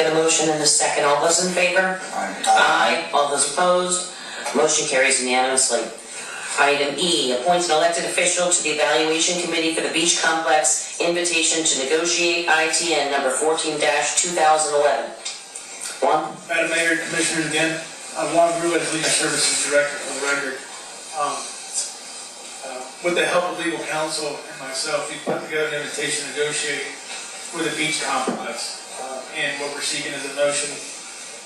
Got a motion and a second. All those in favor? Aye. All those opposed? Motion carries unanimously. Item E, appoints an elected official to the evaluation committee for the beach complex, invitation to negotiate ITN number 14-2011. Juan? Madam Mayor, Commissioners, again, Juan Brew as Legal Services Director for the record. With the help of legal counsel and myself, we put together an invitation to negotiate for the beach complex. And what we're seeking is a motion,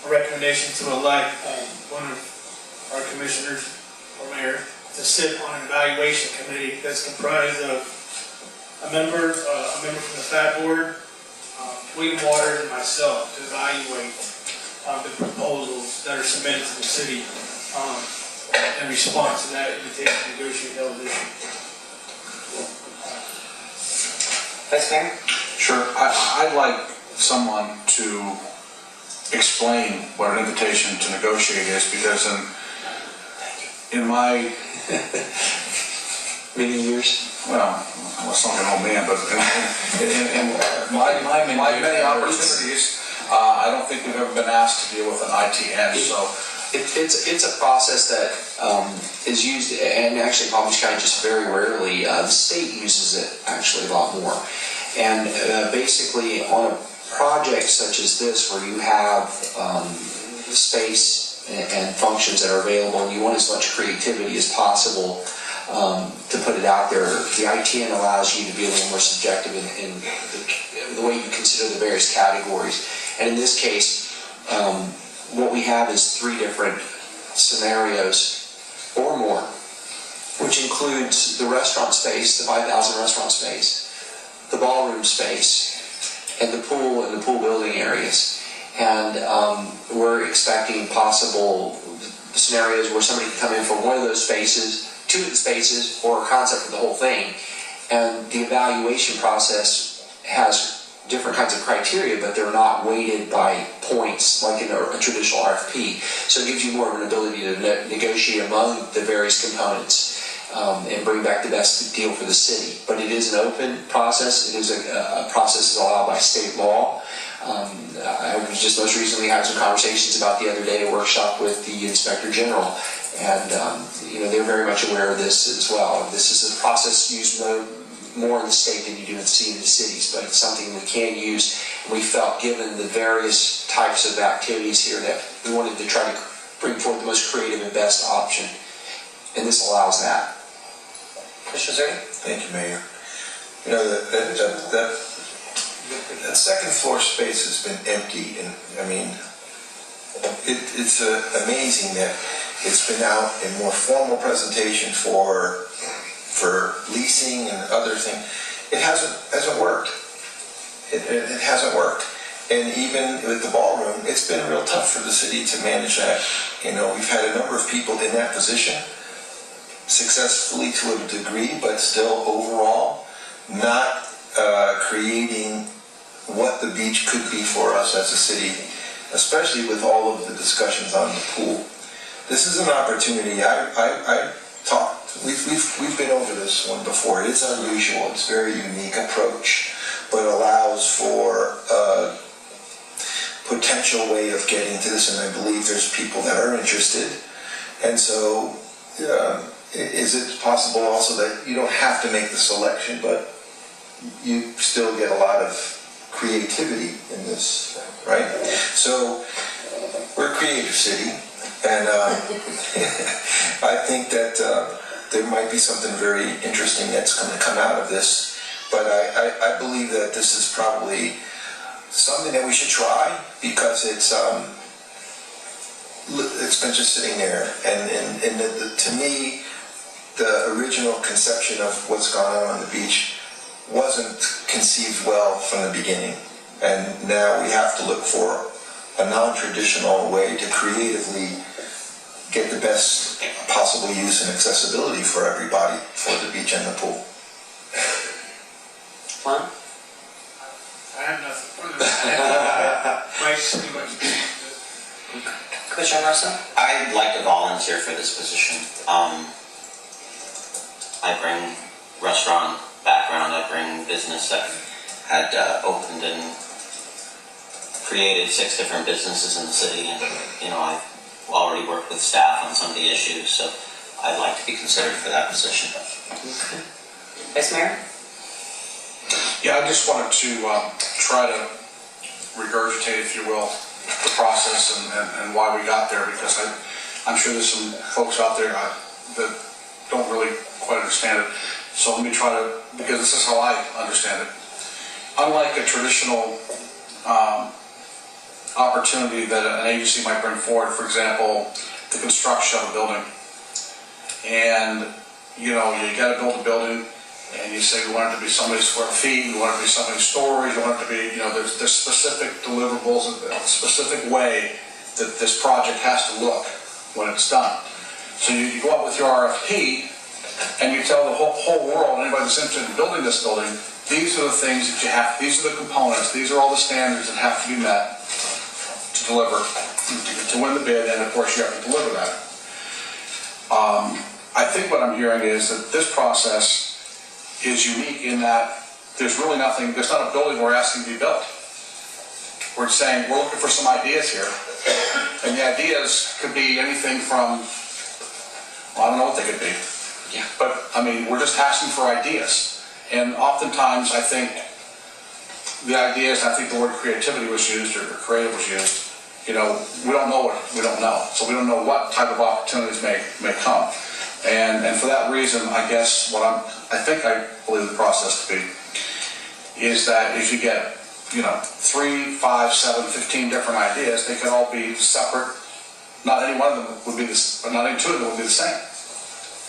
a recommendation to elect one of our commissioners or mayor to sit on an evaluation committee that's comprised of a member from the FAT board, William Waters, and myself to evaluate the proposals that are submitted to the city in response to that invitation to negotiate elevation. Vice Mayor? Sure. I'd like someone to explain what an invitation to negotiate is, because in my many years, well, I was not an old man, but in my many opportunities, I don't think we've ever been asked to deal with an ITN. So it's a process that is used, and actually Palm Beach County just very rarely. The state uses it actually a lot more, and basically on a project such as this, where you have space and functions that are available, and you want as much creativity as possible to put it out there, the ITN allows you to be a little more subjective in the way you consider the various categories. And in this case, what we have is 3 different scenarios or more, which includes the restaurant space, the 5,000 restaurant space, the ballroom space, and the pool and the pool building areas. And we're expecting possible scenarios where somebody can come in for one of those spaces, 2 of the spaces, or a concept for the whole thing. And the evaluation process has different kinds of criteria, but they're not weighted by points like in a traditional RFP. So it gives you more of an ability to negotiate among the various components and bring back the best deal for the city. But it is an open process. It is a process that's allowed by state law. I was just most recently having some conversations about the other day, a workshop with the Inspector General, and they're very much aware of this as well. This is a process used more in the state than you do in the cities, but it's something we can use. And we felt, given the various types of activities here, that we wanted to try to bring forward the most creative and best option, and this allows that. Commissioner Zerdy? Thank you, Mayor. That second floor space has been empty, and I mean, it's amazing that it's been out in more formal presentation for leasing and other things. It hasn't worked. It hasn't worked. And even with the ballroom, it's been real tough for the city to manage that. We've had a number of people in that position, successfully to a degree, but still overall not creating what the beach could be for us as a city, especially with all of the discussions on the pool. This is an opportunity. We've been over this one before. It's unusual. It's a very unique approach, but allows for a potential way of getting to this, and I believe there's people that are interested. And so is it possible also that you don't have to make the selection, but you still get a lot of creativity in this, right? So we're a creative city, and I think that there might be something very interesting that's going to come out of this. But I believe that this is probably something that we should try, because it's been just sitting there, and to me, the original conception of what's gone on the beach wasn't conceived well from the beginning, and now we have to look for a non-traditional way to creatively get the best possible use and accessibility for everybody for the beach and the pool. Juan? I have nothing. Commissioner Marson? I'd like to volunteer for this position. I bring restaurant background, I bring business that had opened in created 6 different businesses in the city, and, you know, I've already worked with staff on some of the issues, so I'd like to be considered for that position. Vice Mayor? Yeah, I just wanted to try to regurgitate, if you will, the process and why we got there, because I'm sure there's some folks out there that don't really quite understand it. So let me try to, because this is how I understand it. Unlike a traditional opportunity that an agency might bring forward, for example, the construction of a building, and you know, you got to build a building, and you say we want it to be so many square feet, we want it to be so many stories, we want it to be, you know, there's specific deliverables, a specific way that this project has to look when it's done. So you go out with your RFP, and you tell the whole world, anybody that's interested in building this building, these are the things that you have, these are the components, these are all the standards that have to be met to deliver, to win the bid, and of course you have to deliver that. I think what I'm hearing is that this process is unique in that there's really nothing, there's not a building we're asking to be built. We're saying we're looking for some ideas here, and the ideas could be anything from, well, I don't know what they could be. Yeah. But, I mean, we're just asking for ideas. And oftentimes, I think the ideas, I think the word creativity was used, or creative was used, you know, we don't know what we don't know. So we don't know what type of opportunities may come. And for that reason, I guess I believe the process to be, is that if you get, you know, 3, 5, 7, 15 different ideas, they could all be separate. Not any one of them would be this, but not any 2 of them would be the same.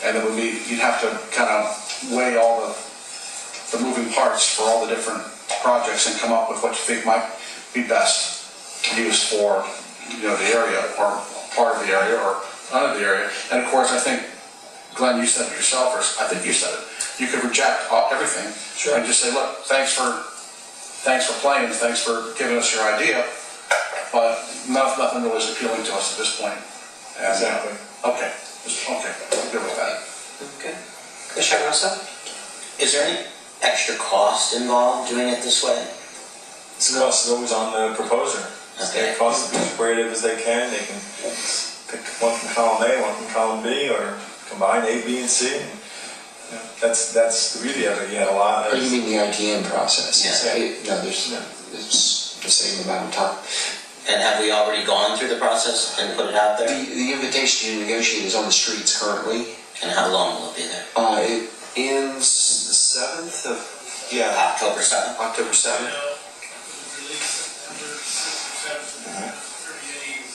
And it would be, you'd have to kind of weigh all the moving parts for all the different projects and come up with what you think might be best used for, you know, the area, or part of the area, or none of the area. And of course, I think, Glenn, you said it yourself, or I think you said it, you could reject everything. Sure. And just say, look, thanks for playing, thanks for giving us your idea, but nothing really is appealing to us at this point. And, Exactly. Okay, I'm good with that. Okay. Commissioner Rosso? Is there any extra cost involved doing it this way? The cost is always on the proposer. Okay. They cost as creative as they can. They can pick one from column A, one from column B, or combine A, B, and C. And, you know, that's the beauty of it. You had a lot. Or you mean the ITN process? Yeah. No, it's the same amount of time. And have we already gone through the process and put it out there? The invitation to negotiate is on the streets currently. And how long will it be there? It ends the 7th of, October 7th? October 7th. You know, release September 6th or 7th, 30 days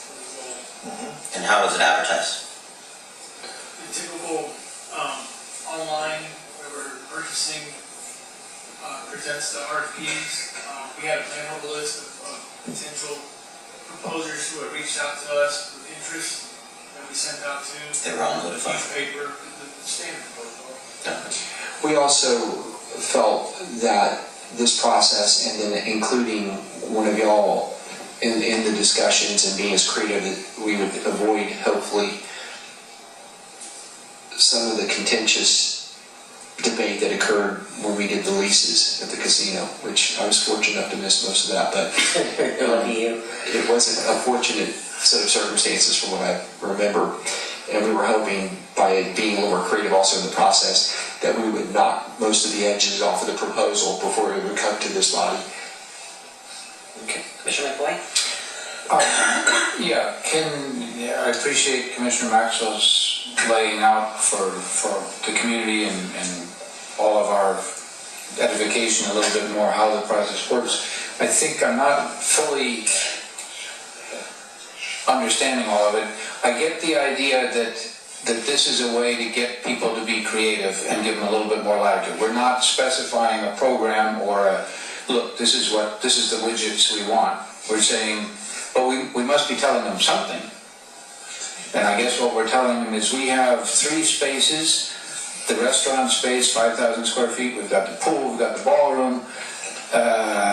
for the goal. And how is it advertised? The typical online, where we're purchasing, presents the RFPs. We had a manhole list of potential proposers who have reached out to us with interest that we sent out to. They were all notified. Newspaper, the standard protocol. We also felt that this process, and then including one of y'all in the discussions and being as creative, that we would avoid, hopefully, some of the contentious debate that occurred when we did the leases at the casino, which I was fortunate enough to miss most of that, but it was an unfortunate set of circumstances from what I remember. And we were hoping, by being a little more creative also in the process, that we would knock most of the edges off of the proposal before it would come to this body. Okay. Commissioner McBoy? I appreciate Commissioner Maxwell's laying out for the community and all of our edification a little bit more how the process works. I think I'm not fully understanding all of it. I get the idea that this is a way to get people to be creative and give them a little bit more latitude. We're not specifying a program or look, this is the widgets we want. We're saying, but we must be telling them something. And I guess what we're telling them is we have 3 spaces, the restaurant space, 5,000 square feet, we've got the pool, we've got the ballroom.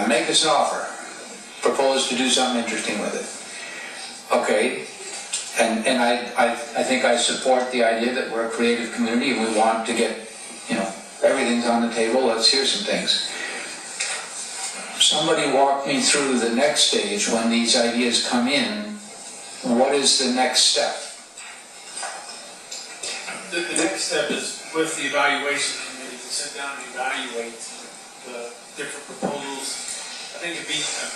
Make us an offer. Propose to do something interesting with it. Okay, and I think I support the idea that we're a creative community and we want to get, everything's on the table, let's hear some things. somebody walk me through the next stage when these ideas come in. What is the next step? The next step is with the evaluation committee to sit down and evaluate the different proposals. I think a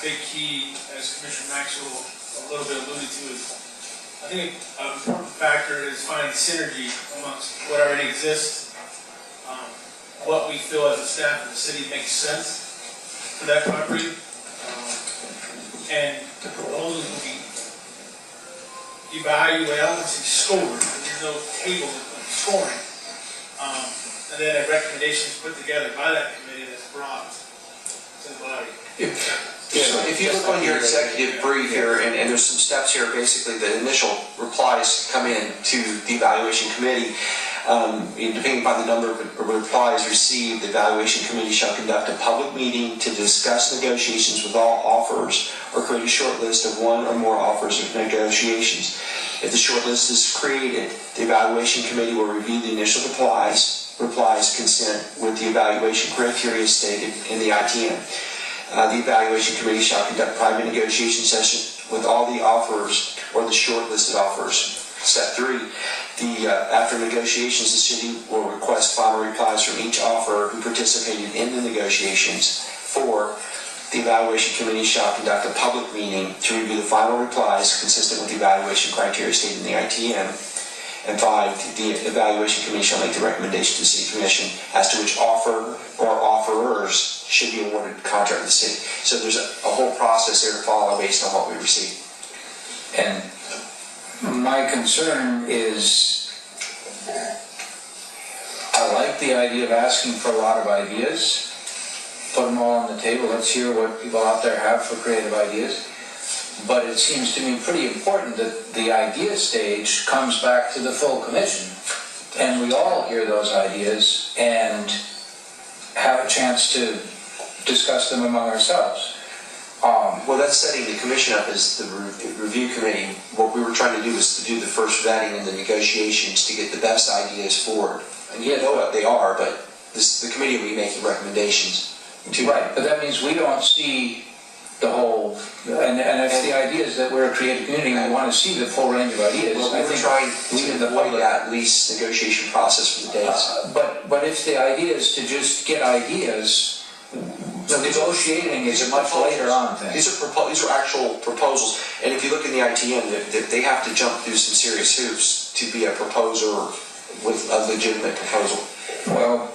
big key, as Commissioner Maxwell a little bit alluded to, is I think an important factor is finding synergy amongst what already exists, what we feel as a staff of the city makes sense for that property, and the proposals will be evaluated, I don't want to say scored, because there's no table of scoring, and then a recommendation is put together by that committee that's brought to the body. So if you look on your executive brief here, and there's some steps here, basically the initial replies come in to the evaluation committee. Depending upon the number of replies received, the evaluation committee shall conduct a public meeting to discuss negotiations with all offers or create a short list of one or more offers of negotiations. If the short list is created, the evaluation committee will review the initial replies consent with the evaluation criteria stated in the ITN. The evaluation committee shall conduct private negotiation sessions with all the offers or the shortlisted offers. Step 3, after negotiations, the city will request final replies from each offerer who participated in the negotiations. 4, the evaluation committee shall conduct a public meeting to review the final replies consistent with the evaluation criteria stated in the ITN. And 5, the evaluation committee shall make the recommendation to the city commission as to which offer or offerers should be awarded the contract with the city. So there's a whole process there to follow based on what we receive. And my concern is, I like the idea of asking for a lot of ideas, put them all on the table, let's hear what people out there have for creative ideas. But it seems to me pretty important that the idea stage comes back to the full commission, and we all hear those ideas and have a chance to discuss them among ourselves. Well, that's setting the commission up as the review committee. What we were trying to do was to do the first vetting and the negotiations to get the best ideas forward. And you know what they are, but the committee will be making recommendations. Right, but that means we don't see the whole, and if the idea is that we're a creative community and we want to see the full range of ideas, Well, I we're think trying we in to the avoid public. that least negotiation process for the dates. But if the idea is to just get ideas, the negotiating is a much later on thing. These are actual proposals, and if you look in the ITN, they have to jump through some serious hoops to be a proposer with a legitimate proposal. Well,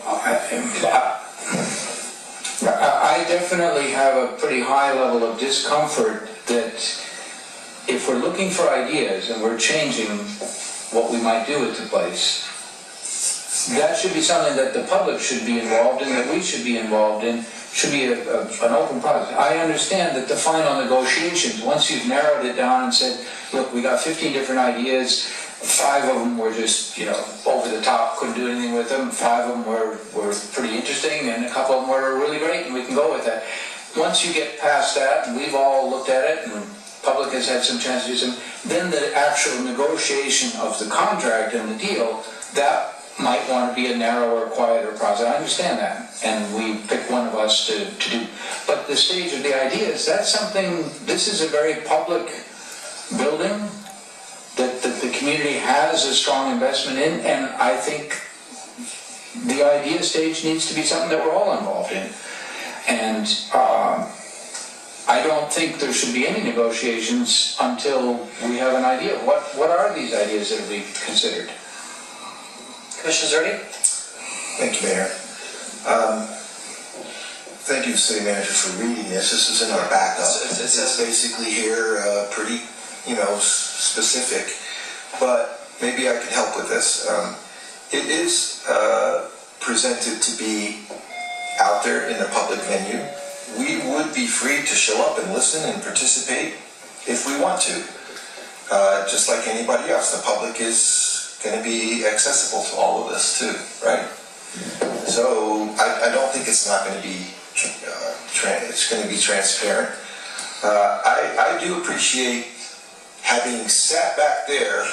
I definitely have a pretty high level of discomfort that if we're looking for ideas and we're changing what we might do with the place, that should be something that the public should be involved in, that we should be involved in, should be an open process. I understand that the final negotiations, once you've narrowed it down and said, look, we got 15 different ideas, 5 of them were just, over the top, couldn't do anything with them, 5 of them were pretty interesting, and a couple of them were really great, and we can go with that. Once you get past that, and we've all looked at it, and the public has had some chance to do some, then the actual negotiation of the contract and the deal, that might want to be a narrower, quieter process. I understand that, and we pick one of us to do. But the stage of the ideas, that's something, this is a very public building that the community has a strong investment in, and I think the idea stage needs to be something that we're all involved in. And I don't think there should be any negotiations until we have an idea. What are these ideas that will be considered? Commissioner Zerdy? Thank you, Mayor. Thank you, City Manager, for reading this. This is in our backup. It's basically here, pretty, specific, but maybe I can help with this. It is presented to be out there in a public venue. We would be free to show up and listen and participate if we want to, just like anybody else. The public is going to be accessible to all of this too, right? So I don't think it's not going to be, it's going to be transparent. I do appreciate having sat back there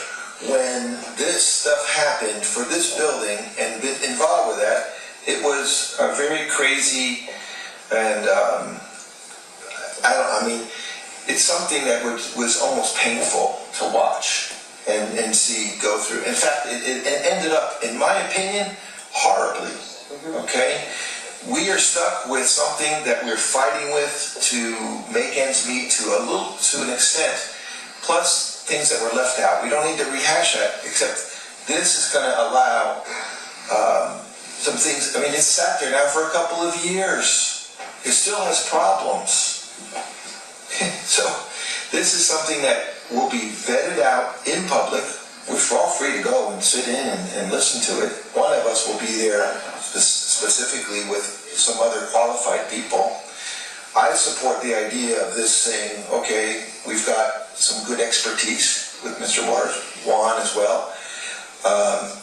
when this stuff happened for this building and been involved with that. It was a very crazy and I mean, it's something that was almost painful to watch and see go through. In fact, it ended up, in my opinion, horribly, okay? We are stuck with something that we're fighting with to make ends meet to an extent, plus things that were left out. We don't need to rehash that, except this is going to allow some things. I mean, it's sat there now for a couple of years. It still has problems. So this is something that will be vetted out in public. We're all free to go and sit in and listen to it. One of us will be there specifically with some other qualified people. I support the idea of this saying, okay, we've got some good expertise with Mr. Juan as well.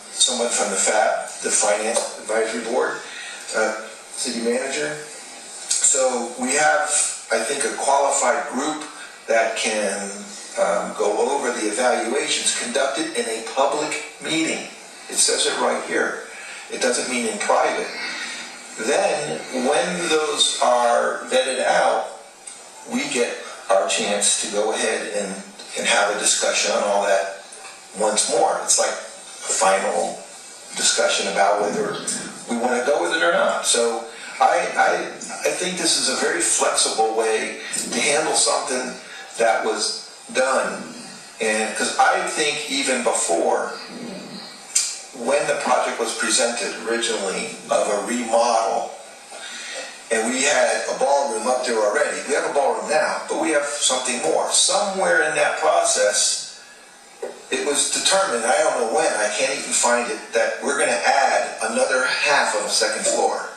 Someone from the FAB, the Finance Advisory Board, city manager. So we have, I think, a qualified group that can go over the evaluations conducted in a public meeting. It says it right here. It doesn't mean in private. Then, when those are vetted out, we get our chance to go ahead and have a discussion on all that once more. It's like a final discussion about whether we want to go with it or not. So I think this is a very flexible way to handle something that was done. And because I think even before, when the project was presented originally of a remodel, and we had a ballroom up there already. We have a ballroom now, but we have something more. Somewhere in that process, it was determined, I don't know when, I can't even find it, that we're going to add another half of a second floor.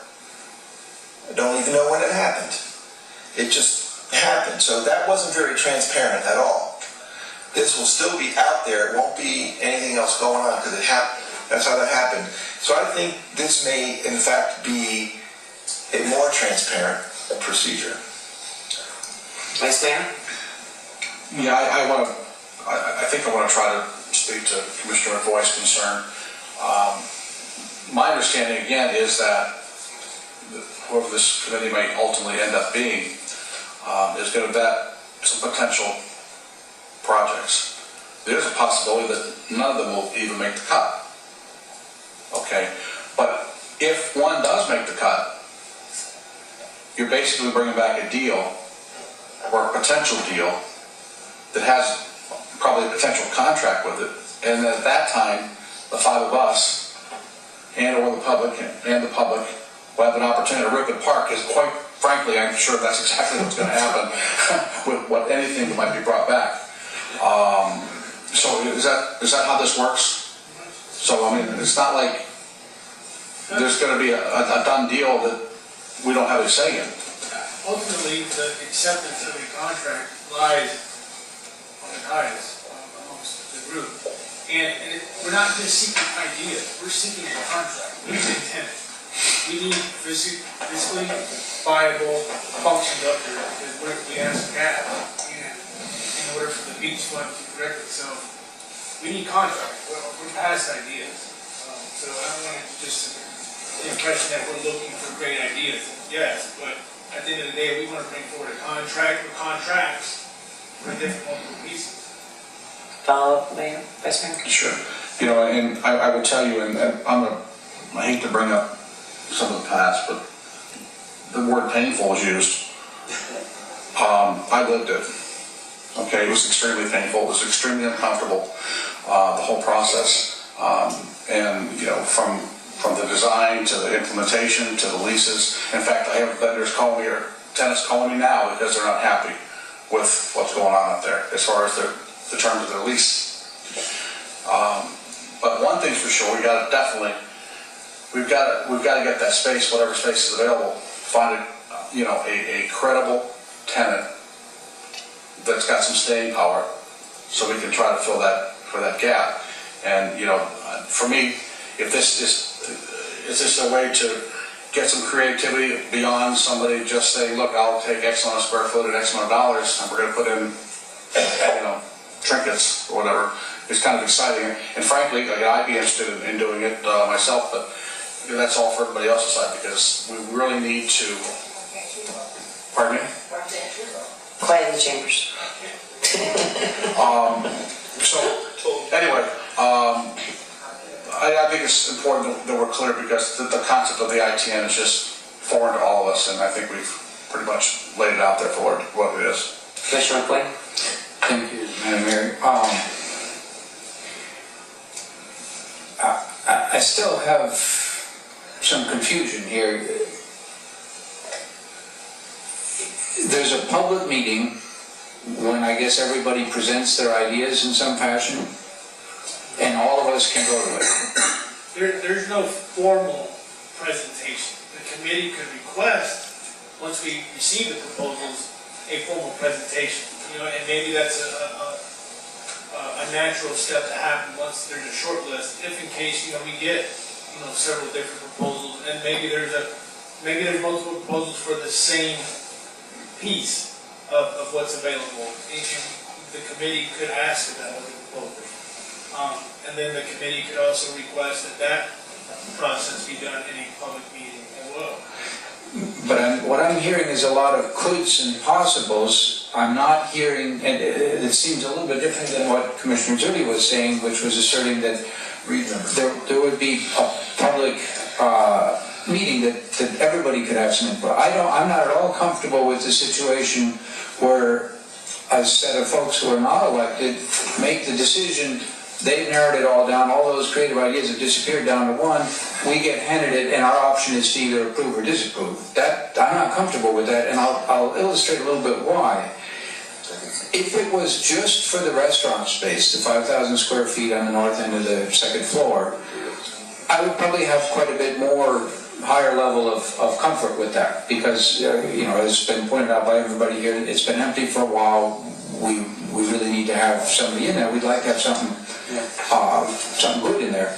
I don't even know when it happened. It just happened. So that wasn't very transparent at all. This will still be out there. It won't be anything else going on because it happened. That's how that happened. So I think this may, in fact, be a more transparent procedure. Vice Mayor? Yeah, I think I want to try to speak to Commissioner McVoy's concern. My understanding, again, is that whoever this committee may ultimately end up being is going to vet some potential projects. There's a possibility that none of them will even make the cut. Okay, but if one does make the cut, you're basically bringing back a deal or a potential deal that has probably a potential contract with it, and at that time, the five of us and or the public will have an opportunity to rip it apart, because quite frankly, I'm sure that's exactly what's going to happen with anything that might be brought back. So is that how this works? So, I mean, it's not like there's going to be a done deal that we don't have a say in. Ultimately, the acceptance of a contract lies on the dais amongst the group. And we're not just seeking ideas, we're seeking a contract. We need a tenant. We need physically viable functions up there, because we have some gap in order for the beach fund to correct itself. We need contracts. We're past ideas. So I don't want to just the impression that we're looking for great ideas. Yes, but at the end of the day, we want to bring forward a contract or contracts for different multiple pieces. Follow up, Mayor, Vice Mayor? Sure. You know, and I will tell you, and I hate to bring up some of the past, but the word painful is used. I lived it. Okay, it was extremely painful. It was extremely uncomfortable, the whole process. And, you know, from the design to the implementation to the leases. In fact, I have vendors calling me, or tenants calling me now because they're not happy with what's going on up there as far as the terms of their lease. But one thing's for sure, we've got to get that space, whatever space is available, find a credible tenant that's got some staying power, so we can try to fill that gap. And you know, for me, if this is a way to get some creativity beyond somebody just saying, look, I'll take X amount of square foot at X amount of dollars, and we're going to put in, you know, trinkets or whatever, it's kind of exciting. And frankly, I'd be interested in doing it myself, but that's all for everybody else's side, because we really need to. Pardon me? Quiet in the chambers. So, anyway, I think it's important that we're clear because the concept of the ITN is just foreign to all of us, and I think we've pretty much laid it out there for what it is. Commissioner McQueen? Thank you, Madam Mayor. I still have some confusion here. There's a public meeting when I guess everybody presents their ideas in some fashion, and all of us can go to it. There's no formal presentation. The committee could request, once we receive the proposals, a formal presentation. And maybe that's a natural step to happen once there's a short list. If in case, we get, several different proposals, and maybe there's multiple proposals for the same piece of what's available. And the committee could ask for that of the proposal. And then the committee could also request that process be done in a public meeting as well. But what I'm hearing is a lot of coulds and possibles. I'm not hearing, and it seems a little bit different than what Commissioner Zerdy was saying, which was asserting that there would be a public meeting that everybody could have some input. I'm not at all comfortable with the situation where a set of folks who are not elected make the decision. They've narrowed it all down. All those creative ideas have disappeared down to one. We get handed it, and our option is to either approve or disapprove. I'm not comfortable with that, and I'll illustrate a little bit why. If it was just for the restaurant space, the 5,000 square feet on the north end of the second floor, I would probably have quite a bit more higher level of comfort with that, because as been pointed out by everybody here, it's been empty for a while. We really need to have somebody in there. We'd like to have something good in there.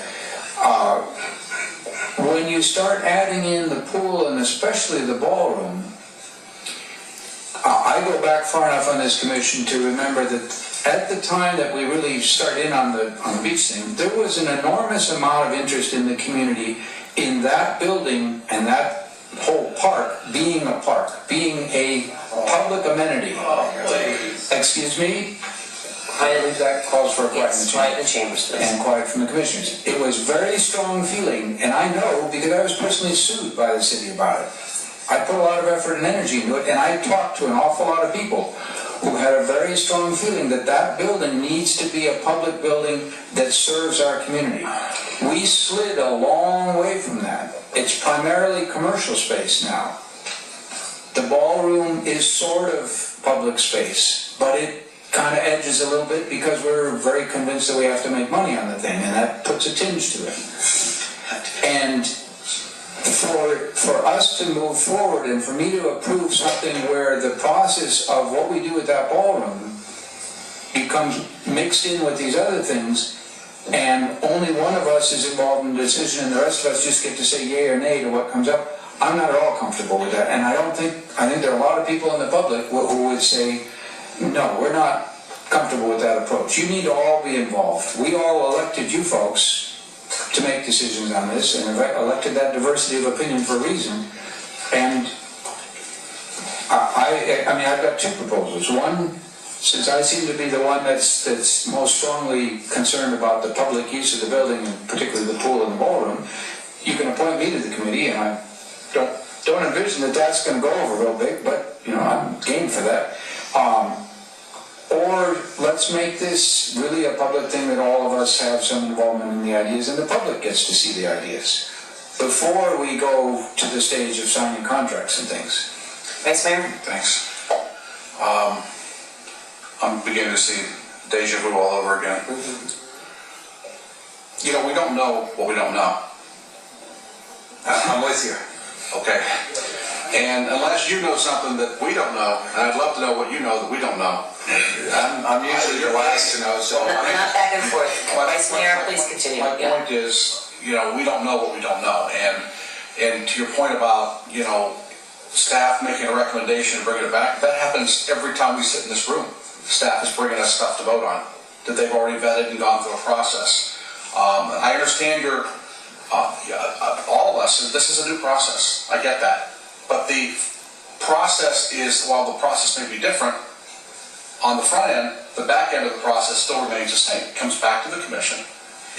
When you start adding in the pool and especially the ballroom, I go back far enough on this commission to remember that at the time that we really started in on the beach thing, there was an enormous amount of interest in the community in that building and that whole park being a park, being a public amenity. Excuse me? I believe that calls for a quiet in the Quiet in the chambers, please. and quiet from the commissioners. It was very strong feeling, and I know because I was personally sued by the city about it. I put a lot of effort and energy into it, and I talked to an awful lot of people who had a very strong feeling that that building needs to be a public building that serves our community. We slid a long way from that. It's primarily commercial space now. The ballroom is sort of public space, but it kind of edges a little bit because we're very convinced that we have to make money on the thing, and that puts a tinge to it. And for us to move forward and for me to approve something where the process of what we do with that ballroom becomes mixed in with these other things, and only one of us is involved in the decision and the rest of us just get to say yay or nay to what comes up, I'm not at all comfortable with that. And I think there are a lot of people in the public who would say, no, we're not comfortable with that approach. You need to all be involved. We all elected you folks to make decisions on this, and elected that diversity of opinion for a reason. And I've got two proposals. One, since I seem to be the one that's most strongly concerned about the public use of the building, and particularly the pool and the ballroom, you can appoint me to the committee, and I don't envision that that's going to go over real big, but I'm game for that. Or let's make this really a public thing that all of us have some involvement in the ideas and the public gets to see the ideas before we go to the stage of signing contracts and things. Vice Mayor? Thanks. I'm beginning to see deja vu all over again. We don't know what we don't know. I'm with you. Okay. And unless you know something that we don't know, and I'd love to know what you know that we don't know. I'm usually the last to know, so Not back and forth. Vice Mayor, please continue. My point is, we don't know what we don't know. And to your point about, staff making a recommendation and bringing it back, that happens every time we sit in this room. Staff is bringing us stuff to vote on that they've already vetted and gone through a process. I understand all of us, this is a new process. I get that. But the process is, while the process may be different, on the front end, the back end of the process still remains the same. It comes back to the commission.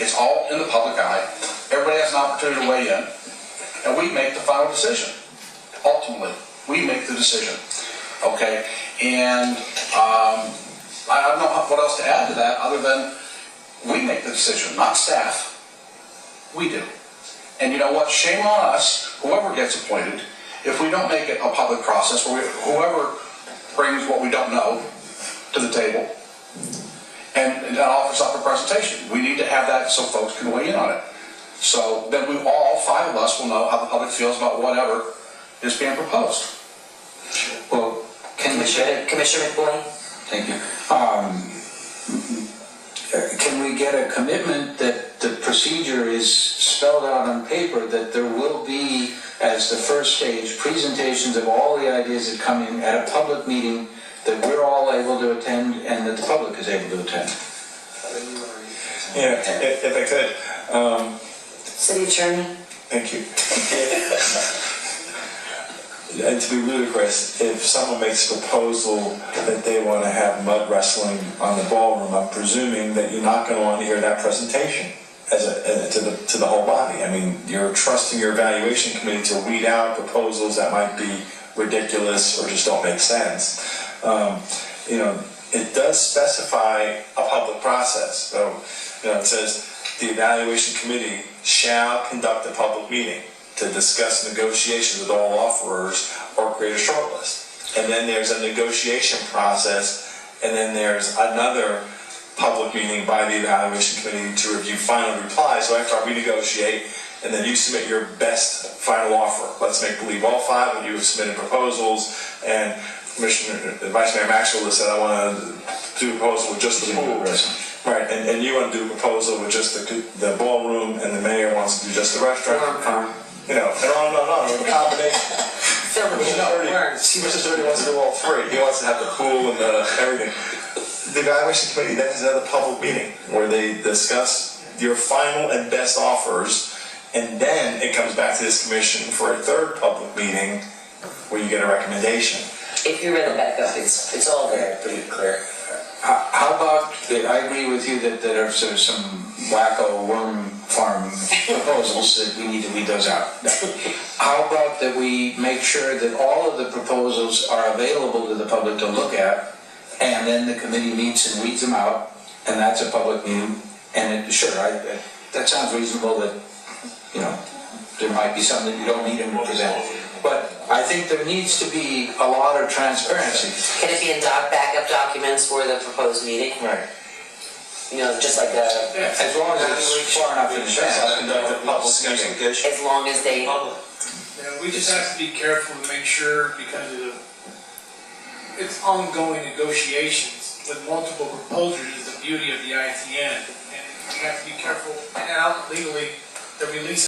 It's all in the public eye. Everybody has an opportunity to weigh in, and we make the final decision. Ultimately, we make the decision. Okay? And I don't know what else to add to that other than we make the decision, not staff. We do. And you know what? Shame on us, whoever gets appointed, if we don't make it a public process where whoever brings what we don't know to the table and offers up a presentation. We need to have that so folks can weigh in on it. So then we all, 5 of us, will know how the public feels about whatever is being proposed. Well, Commissioner McBoy? thank you. Can we get a commitment that the procedure is spelled out on paper, that there will be, as the first stage, presentations of all the ideas that come in at a public meeting that we're all able to attend and that the public is able to attend? Yeah, if I could. City Attorney? Thank you. And to be ludicrous, if someone makes a proposal that they want to have mud wrestling on the ballroom, I'm presuming that you're not going to want to hear that presentation to the whole body. I mean, you're trusting your evaluation committee to weed out proposals that might be ridiculous or just don't make sense. It does specify a public process. So, it says the evaluation committee shall conduct a public meeting to discuss negotiations with all offerers or create a shortlist. And then there's a negotiation process, and then there's another public meeting by the evaluation committee to review final replies. So after we negotiate, and then you submit your best final offer. Let's make believe all 5 of you have submitted proposals, and Vice Mayor Maxwell has said, I want to do a proposal with just the pool. Right, and you want to do a proposal with just the ballroom, and the mayor wants to do just the restaurant. And on, the combination. Mr. Dirty wants to do all 3. He wants to have the pool and everything. The evaluation committee then has another public meeting where they discuss your final and best offers, and then it comes back to this commission for a 3rd public meeting where you get a recommendation. If you read it back up, it's all there, pretty clear. How about, I agree with you that there are sort of some wacko worm farm proposals that we need to weed those out. How about that we make sure that all of the proposals are available to the public to look at, and then the committee meets and weeds them out, and that's a public meeting. And that sounds reasonable that, there might be some that you don't need them to present. But I think there needs to be a lot of transparency. Can it be in backup documents for the proposed meeting? Right. Just like the... As long as it's far enough in advance. As long as they... We just have to be careful to make sure, because it's ongoing negotiations with multiple proposers is the beauty of the ITN. And we have to be careful, and legally, the release